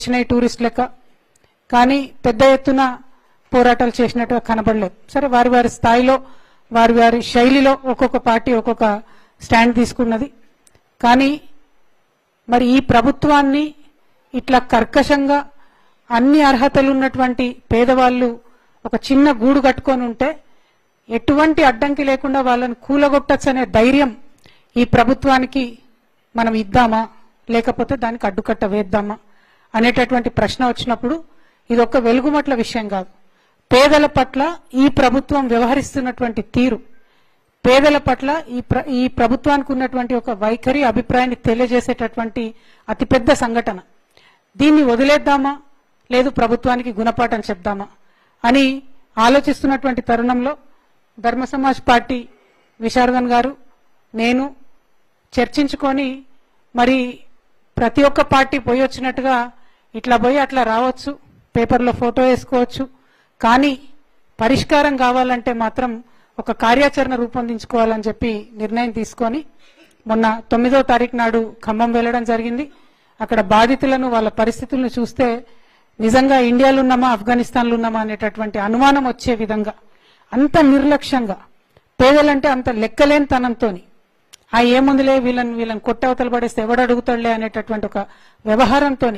వచ్చినాయి టూరిస్ట్ లెక్క, కానీ పెద్ద ఎత్తున పోరాటాలు చేసినట్టుగా కనబడలేదు. సరే, వారి వారి స్థాయిలో వారి వారి శైలిలో ఒక్కొక్క పార్టీ ఒక్కొక్క స్టాండ్ తీసుకున్నది. కానీ మరి ఈ ప్రభుత్వాన్ని ఇట్లా కర్కశంగా అన్ని అర్హతలు ఉన్నటువంటి పేదవాళ్ళు ఒక చిన్న గూడు కట్టుకొని ఉంటే ఎటువంటి అడ్డంకి లేకుండా వాళ్ళని కూలగొట్టచ్చనే ధైర్యం ఈ ప్రభుత్వానికి మనం ఇద్దామా, లేకపోతే దానికి అడ్డుకట్ట వేద్దామా అనేటటువంటి ప్రశ్న వచ్చినప్పుడు ఇది ఒక వెలుగుమట్ల విషయం కాదు. పేదల పట్ల ఈ ప్రభుత్వం వ్యవహరిస్తున్నటువంటి తీరు, పేదల పట్ల ఈ ప్రభుత్వానికి ఉన్నటువంటి ఒక వైఖరి అభిప్రాయాన్ని తెలియజేసేటటువంటి అతిపెద్ద సంఘటన. దీన్ని వదిలేద్దామా, లేదు ప్రభుత్వానికి గుణపాఠం చెప్దామా అని ఆలోచిస్తున్నటువంటి తరుణంలో ధర్మ సమాజ్ పార్టీ విశారదన్ గారు నేను చర్చించుకొని మరి ప్రతి ఒక్క పార్టీ పోయి వచ్చినట్టుగా ఇట్లా పోయి అట్లా రావచ్చు, పేపర్లో ఫోటో వేసుకోవచ్చు, కానీ పరిష్కారం కావాలంటే మాత్రం ఒక కార్యాచరణ రూపొందించుకోవాలని చెప్పి నిర్ణయం తీసుకొని మొన్న 9వ తారీఖు నాడు ఖమ్మం వెళ్ళడం జరిగింది. అక్కడ బాధితులను వాళ్ళ పరిస్థితులను చూస్తే నిజంగా ఇండియాలో ఉన్నామా ఆఫ్ఘనిస్తాన్లో ఉన్నామా అనేటటువంటి అనుమానం వచ్చే విధంగా అంత నిర్లక్ష్యంగా, పేదలంటే అంత లెక్కలేని తనంతోని ఏముందిలే వీళ్ళని కొట్టవతలు పడేస్తే ఎవడు అడుగుతాడులే అనేటటువంటి ఒక వ్యవహారంతో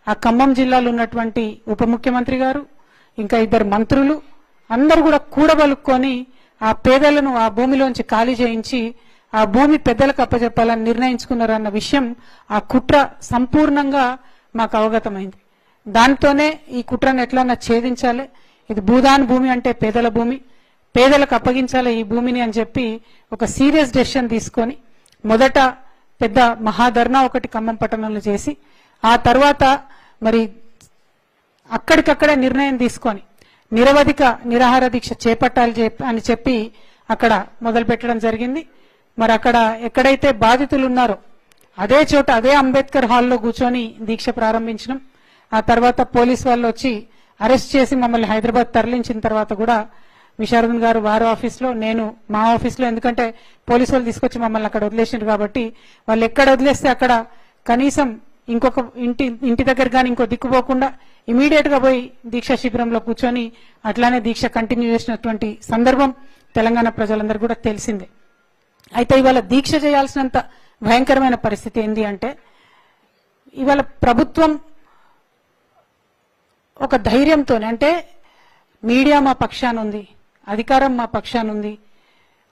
ఆ ఖమ్మం జిల్లాలో ఉన్నటువంటి ఉప ముఖ్యమంత్రి గారు ఇంకా 2 మంత్రులు అందరూ కూడా కూడబలుక్కొని ఆ పేదలను ఆ భూమిలోంచి ఖాళీ చేయించి ఆ భూమి పెద్దలకు అప్పచెప్పాలని నిర్ణయించుకున్నారన్న విషయం ఆ కుట్ర సంపూర్ణంగా మాకు అవగతమైంది. దాంతోనే ఈ కుట్రను ఎట్లన్నా ఛేదించాలి, ఇది భూదాన్ భూమి అంటే పేదల భూమి, పేదలకు అప్పగించాలి ఈ భూమిని అని చెప్పి ఒక సీరియస్ డెసిషన్ తీసుకొని మొదట పెద్ద మహాధర్నా ఒకటి ఖమ్మం పట్టణంలో చేసి ఆ తర్వాత మరి అక్కడికక్కడే నిర్ణయం తీసుకొని నిరవధిక నిరాహార దీక్ష చేపట్టాలి అని చెప్పి అక్కడ మొదలు పెట్టడం జరిగింది. మరి అక్కడ ఎక్కడైతే బాధితులు ఉన్నారో అదే చోట అదే అంబేద్కర్ హాల్లో కూర్చొని దీక్ష ప్రారంభించినాం. ఆ తర్వాత పోలీసు వాళ్ళు వచ్చి అరెస్ట్ చేసి మమ్మల్ని హైదరాబాద్ తరలించిన తర్వాత కూడా విశారదన్ గారు వారి ఆఫీస్లో, నేను మా ఆఫీస్లో, ఎందుకంటే పోలీసు వాళ్ళు తీసుకొచ్చి మమ్మల్ని అక్కడ వదిలేసినారు కాబట్టి వాళ్ళు ఎక్కడ వదిలేస్తే అక్కడ కనీసం ఇంకొక ఇంటి దగ్గర కానీ ఇంకో దిక్కుపోకుండా ఇమీడియట్ గా పోయి దీక్షా శిబిరంలో కూర్చొని అట్లానే దీక్ష కంటిన్యూ చేసినటువంటి సందర్భం తెలంగాణ ప్రజలందరూ కూడా తెలిసిందే. అయితే ఇవాళ దీక్ష చేయాల్సినంత భయంకరమైన పరిస్థితి ఏంది అంటే ఇవాళ ప్రభుత్వం ఒక ధైర్యంతోనే, అంటే మీడియా మా పక్షాన ఉంది, అధికారం మా పక్షాన ఉంది,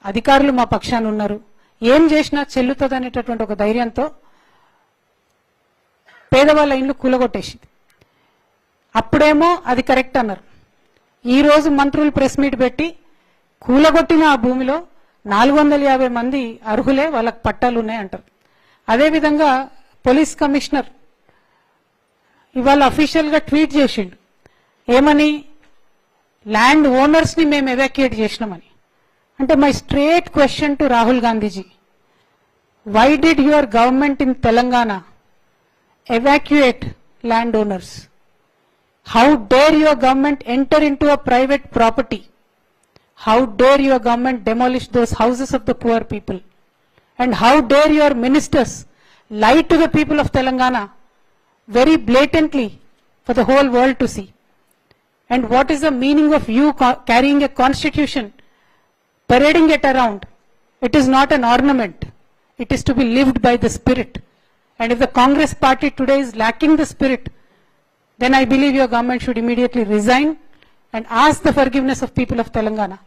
అధికారులు మా పక్షాన ఉన్నారు, ఏం చేసినా చెల్లుతుంది అనేటటువంటి ఒక ధైర్యంతో పేదవాళ్ళ ఇండ్లు కూలగొట్టేసింది. అప్పుడేమో అది కరెక్ట్ అన్నారు. ఈరోజు మంత్రులు ప్రెస్ మీట్ పెట్టి కూలగొట్టిన ఆ భూమిలో 450 మంది అర్హులే, వాళ్ళకి పట్టాలు ఉన్నాయి అంటారు. అదేవిధంగా పోలీస్ కమిషనర్ ఇవాళ అఫీషియల్ గా ట్వీట్ చేసిండు, ఏమని, ల్యాండ్ ఓనర్స్ ని మేము ఎవాక్యుయేట్ చేసినామని. అంటే my straight question to Rahul Gandhiji, why did your government in Telangana evacuate landowners? How dare your government enter into a private property? How dare your government demolish those houses of the poor people? And how dare your ministers lie to the people of Telangana very blatantly for the whole world to see? And what is the meaning of you carrying a constitution, parading it around? It is not an ornament. It is to be lived by the spirit. And if the Congress party today is lacking the spirit, then I believe your government should immediately resign and ask the forgiveness of people of Telangana.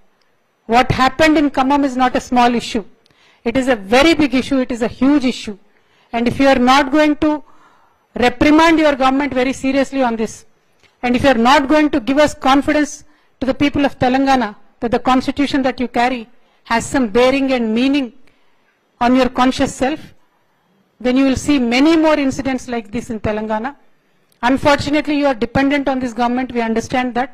What happened in Khammam is not a small issue. It is a very big issue. It is a huge issue. And if you are not going to reprimand your government very seriously on this, and if you are not going to give us confidence to the people of Telangana that the constitution that you carry has some bearing and meaning on your conscious self, then you will see many more incidents like this in Telangana. Unfortunately, you are dependent on this government, we understand that.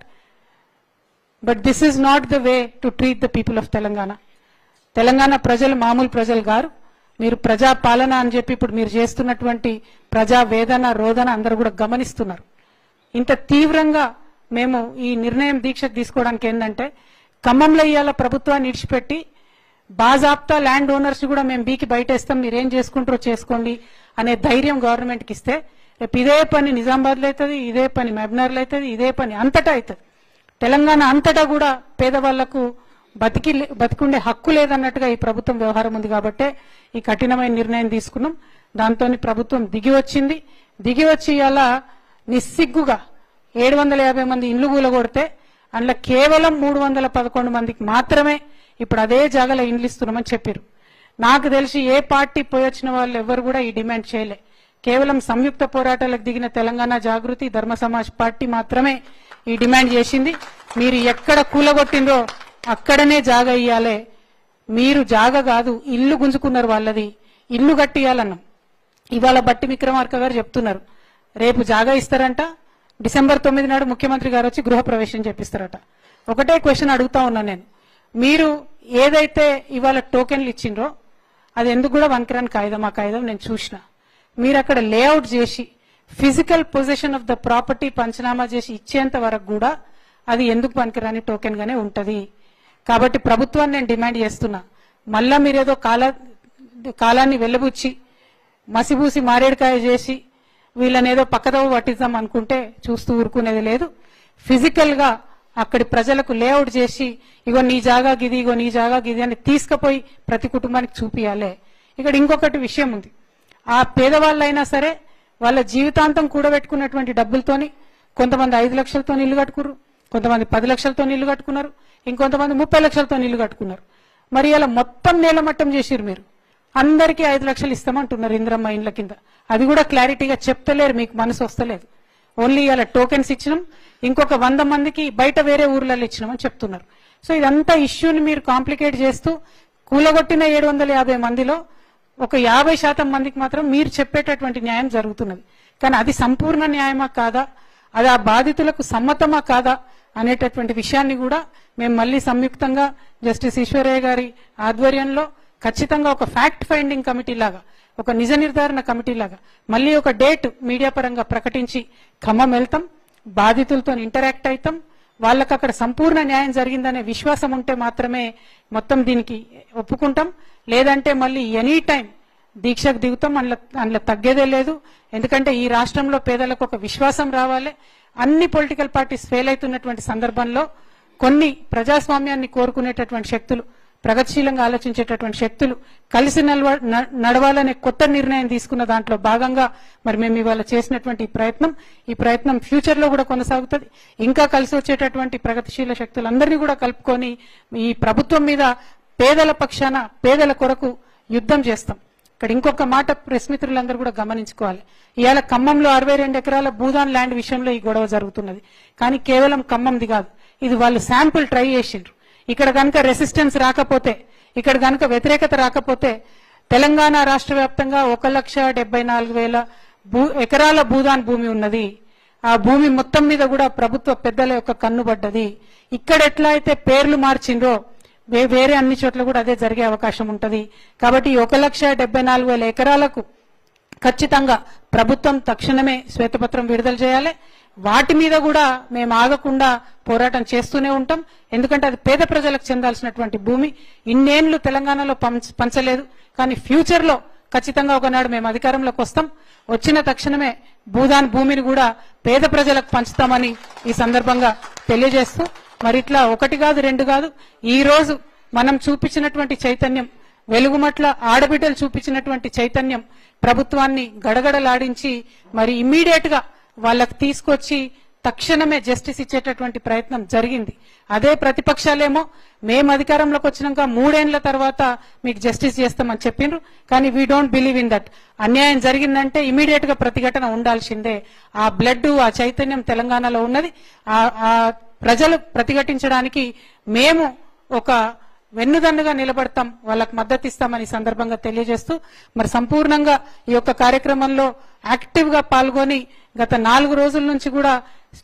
But this is not the way to treat the people of Telangana. Telangana ప్రజలు మామూలు ప్రజలు గారు. మీరు ప్రజా పాలన అని చెప్పి ఇప్పుడు మీరు చేస్తున్నటువంటి ప్రజా వేదన రోదన అందరూ కూడా గమనిస్తున్నారు. ఇంత తీవ్రంగా మేము ఈ నిర్ణయం దీక్ష తీసుకోవడానికి ఏంటంటే ఖమ్మంలో ఇవాళ ప్రభుత్వాన్ని ఇడిచిపెట్టి బాజాప్తా ల్యాండ్ ఓనర్స్ కూడా మేము బీకి బయటేస్తాం, మీరేం చేసుకుంటారో చేసుకోండి అనే ధైర్యం గవర్నమెంట్కి ఇస్తే రేపు ఇదే పని నిజామాబాద్లో అవుతుంది, ఇదే పని మహబూబ్నగర్లో అవుతుంది, ఇదే పని అంతటా అవుతుంది. తెలంగాణ అంతటా కూడా పేదవాళ్లకు బతికుండే హక్కు లేదన్నట్టుగా ఈ ప్రభుత్వం వ్యవహారం ఉంది. కాబట్టే ఈ కఠినమైన నిర్ణయం తీసుకున్నాం. దాంతో ప్రభుత్వం దిగి వచ్చి ఇలా నిస్సిగ్గుగా 750 మంది ఇండ్లు కూలగొడితే అందులో కేవలం 311 మందికి మాత్రమే ఇప్పుడు అదే జాగాలో ఇండ్లు ఇస్తున్నామని చెప్పారు. నాకు తెలిసి ఏ పార్టీ పోయొచ్చిన వాళ్ళు ఎవరు కూడా ఈ డిమాండ్ చేయలే. కేవలం సంయుక్త పోరాటాలకు దిగిన తెలంగాణ జాగృతి ధర్మ సమాజ్ పార్టీ మాత్రమే ఈ డిమాండ్ చేసింది. మీరు ఎక్కడ కూలగొట్టిందో అక్కడనే జాగా ఇయ్యాలే. మీరు జాగా కాదు ఇల్లు గుంజుకున్నారు, వాళ్ళది ఇల్లు కట్టియాలన్నాం. ఇవాళ బట్టి విక్రమార్క గారు చెప్తున్నారు రేపు జాగా ఇస్తారంట, డిసెంబర్ 9 నాడు ముఖ్యమంత్రి గారు వచ్చి గృహప్రవేశం చేపిస్తారట. ఒకటే క్వశ్చన్ అడుగుతా ఉన్నా నేను, మీరు ఏదైతే ఇవాళ టోకెన్లు ఇచ్చిండ్రో అది ఎందుకు కూడా వన్కిరాని కాగితం, ఆ కాగితం నేను చూసిన. మీరు అక్కడ లేఅవుట్ చేసి physical position of the property panchnama చేసి ఇచ్చేంత వరకు కూడా అది ఎందుకు పనికిరాని టోకెన్ గానే ఉంటది. కాబట్టి ప్రభుత్వాన్ని నేను డిమాండ్ చేస్తున్నా, మళ్ళా మీరేదో కాలాన్ని వెల్లబుచ్చి మసిబూసి మారేడుకాయ చేసి వీళ్ళని ఏదో పక్కదవ పట్టిద్దాం అనుకుంటే చూస్తూ ఊరుకునేది లేదు. ఫిజికల్ గా అక్కడి ప్రజలకు లేఅవుట్ చేసి ఇగో నీ జాగా గిది, ఇగో నీ జాగా గిది అని తీసుకుపోయి ప్రతి కుటుంబానికి చూపియాలి. ఇక్కడ ఇంకొకటి విషయం ఉంది, ఆ పేదవాళ్ళైనా సరే వాళ్ళ జీవితాంతం కూడబెట్టుకున్నటువంటి డబ్బులతోని కొంతమంది 5 లక్షలతో ఇల్లు కట్టుకున్నారు, కొంతమంది 10 లక్షలతో ఇల్లు కట్టుకున్నారు, ఇంకొంతమంది 30 లక్షలతో ఇల్లు కట్టుకున్నారు. మరి ఇలా మొత్తం నేలమట్టం చేసిరు. మీరు అందరికీ 5 లక్షలు ఇస్తామంటున్నారు ఇంద్రమ్మ ఇండ్ల కింద. అది కూడా క్లారిటీగా చెప్తలేరు, మీకు మనసు వస్తలేదు. ఓన్లీ ఇలా టోకెన్స్ ఇచ్చినాం, ఇంకొక 100 మందికి బయట వేరే ఊర్లలో ఇచ్చినామని చెప్తున్నారు. సో ఇదంతా ఇష్యూని మీరు కాంప్లికేట్ చేస్తూ కూలగొట్టిన 750 మందిలో ఒక 50% మందికి మాత్రం మీరు చెప్పేటటువంటి న్యాయం జరుగుతున్నది. కానీ అది సంపూర్ణ న్యాయమా కాదా, అది ఆ బాధితులకు సమ్మతమా కాదా అనేటటువంటి విషయాన్ని కూడా మేము మళ్ళీ సంయుక్తంగా జస్టిస్ ఈశ్వరయ్య గారి ఆధ్వర్యంలో ఖచ్చితంగా ఒక ఫ్యాక్ట్ ఫైండింగ్ కమిటీ లాగా, ఒక నిజ నిర్ధారణ కమిటీ లాగా మళ్ళీ ఒక డేట్ మీడియా పరంగా ప్రకటించి ఖమ్మం వెళ్తాం, బాధితులతో ఇంటరాక్ట్ అవుతాం. వాళ్ళకి అక్కడ సంపూర్ణ న్యాయం జరిగిందనే విశ్వాసం ఉంటే మాత్రమే మొత్తం దీనికి ఒప్పుకుంటాం. లేదంటే మళ్ళీ ఎనీ టైం దీక్షకు దిగుతాం, అందులో తగ్గేదే లేదు. ఎందుకంటే ఈ రాష్ట్రంలో పేదలకు ఒక విశ్వాసం రావాలి. అన్ని పొలిటికల్ పార్టీస్ ఫెయిల్ అవుతున్నటువంటి సందర్భంలో కొన్ని ప్రజాస్వామ్యాన్ని కోరుకునేటటువంటి శక్తులు, ప్రగతిశీలంగా ఆలోచించేటటువంటి శక్తులు కలిసి నడవాలనే కొత్త నిర్ణయం తీసుకున్న దాంట్లో భాగంగా మరి మేము ఇవాళ చేసినటువంటి ఈ ప్రయత్నం ఫ్యూచర్ లో కూడా కొనసాగుతుంది. ఇంకా కలిసి వచ్చేటటువంటి ప్రగతిశీల శక్తులందరినీ కూడా కలుపుకొని ఈ ప్రభుత్వం మీద పేదల పక్షాన పేదల కొరకు యుద్ధం చేస్తాం. ఇక్కడ ఇంకొక మాట ప్రెస్ మిత్రులందరూ కూడా గమనించుకోవాలి. ఇవాళ ఖమ్మంలో 62 ఎకరాల భూదాన్ ల్యాండ్ విషయంలో ఈ గొడవ జరుగుతున్నది. కానీ కేవలం ఖమ్మంది కాదు, ఇది వాళ్ళు శాంపుల్ ట్రై చేసిండ్రు. ఇక్కడ కనుక రెసిస్టెన్స్ రాకపోతే, ఇక్కడ కనుక వ్యతిరేకత రాకపోతే తెలంగాణ రాష్ట్ర వ్యాప్తంగా 1,74,000 ఎకరాల భూదాన్ భూమి ఉన్నది. ఆ భూమి మొత్తం మీద కూడా ప్రభుత్వ పెద్దల యొక్క కన్నుబడ్డది. ఇక్కడ ఎట్లా అయితే పేర్లు మార్చిండ్రో వేరే అన్ని చోట్ల కూడా అదే జరిగే అవకాశం ఉంటది. కాబట్టి 1,74,000 ఎకరాలకు ఖచ్చితంగా ప్రభుత్వం తక్షణమే శ్వేతపత్రం విడుదల చేయాలి. వాటి మీద కూడా మేము ఆగకుండా పోరాటం చేస్తూనే ఉంటాం. ఎందుకంటే అది పేద ప్రజలకు చెందాల్సినటువంటి భూమి. ఇన్నేళ్లు తెలంగాణలో పంచలేదు, కానీ ఫ్యూచర్ లో ఖచ్చితంగా ఒకనాడు మేము అధికారంలోకి వస్తాం. వచ్చిన తక్షణమే భూదాన్ భూమిని కూడా పేద ప్రజలకు పంచుతామని ఈ సందర్భంగా తెలియజేస్తూ, మరి ఇట్లా 1 కాదు 2 కాదు, ఈ రోజు మనం చూపించినటువంటి చైతన్యం, వెలుగుమట్ల ఆడబిడ్డలు చూపించినటువంటి చైతన్యం ప్రభుత్వాన్ని గడగడలాడించి మరి ఇమ్మీడియట్ గా వాళ్ళకి తీసుకొచ్చి తక్షణమే జస్టిస్ ఇచ్చేటటువంటి ప్రయత్నం జరిగింది. అదే ప్రతిపక్షాలేమో మేము అధికారంలోకి వచ్చినాక 3 ఏళ్ల తర్వాత మీకు జస్టిస్ చేస్తామని చెప్పిండ్రు. కానీ we don't believe in that. అన్యాయం జరిగిందంటే ఇమీడియట్ గా ప్రతిఘటన ఉండాల్సిందే. ఆ బ్లడ్, ఆ చైతన్యం తెలంగాణలో ఉన్నది. ఆ ప్రజలు ప్రతిఘటించడానికి మేము ఒక వెన్నుదన్నుగా నిలబడతాం, వాళ్ళకు మద్దతు ఇస్తామని సందర్భంగా తెలియజేస్తూ, మరి సంపూర్ణంగా ఈ యొక్క కార్యక్రమంలో యాక్టివ్ గా పాల్గొని గత 4 రోజుల నుంచి కూడా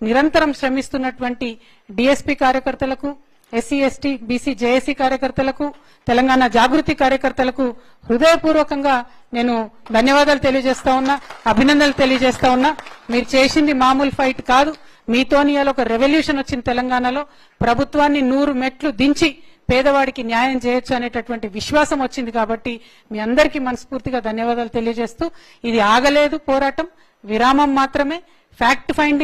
నిరంతరం శ్రమిస్తున్నటువంటి డిఎస్పీ కార్యకర్తలకు, ఎస్సీ ఎస్టీ బీసీ జేఏసీ కార్యకర్తలకు, తెలంగాణ జాగృతి కార్యకర్తలకు హృదయపూర్వకంగా నేను ధన్యవాదాలు తెలియజేస్తా ఉన్నా, అభినందనలు తెలియజేస్తా ఉన్నా. మీరు చేసింది మామూలు ఫైట్ కాదు. మీతోని ఒక రెవల్యూషన్ వచ్చింది తెలంగాణలో. ప్రభుత్వాన్ని 100 మెట్లు దించి పేదవాడికి న్యాయం చేయొచ్చు అనేటటువంటి విశ్వాసం వచ్చింది. కాబట్టి మీ అందరికీ మనస్ఫూర్తిగా ధన్యవాదాలు తెలియజేస్తూ, ఇది ఆగలేదు పోరాటం, విరామం మాత్రమే. Fact finding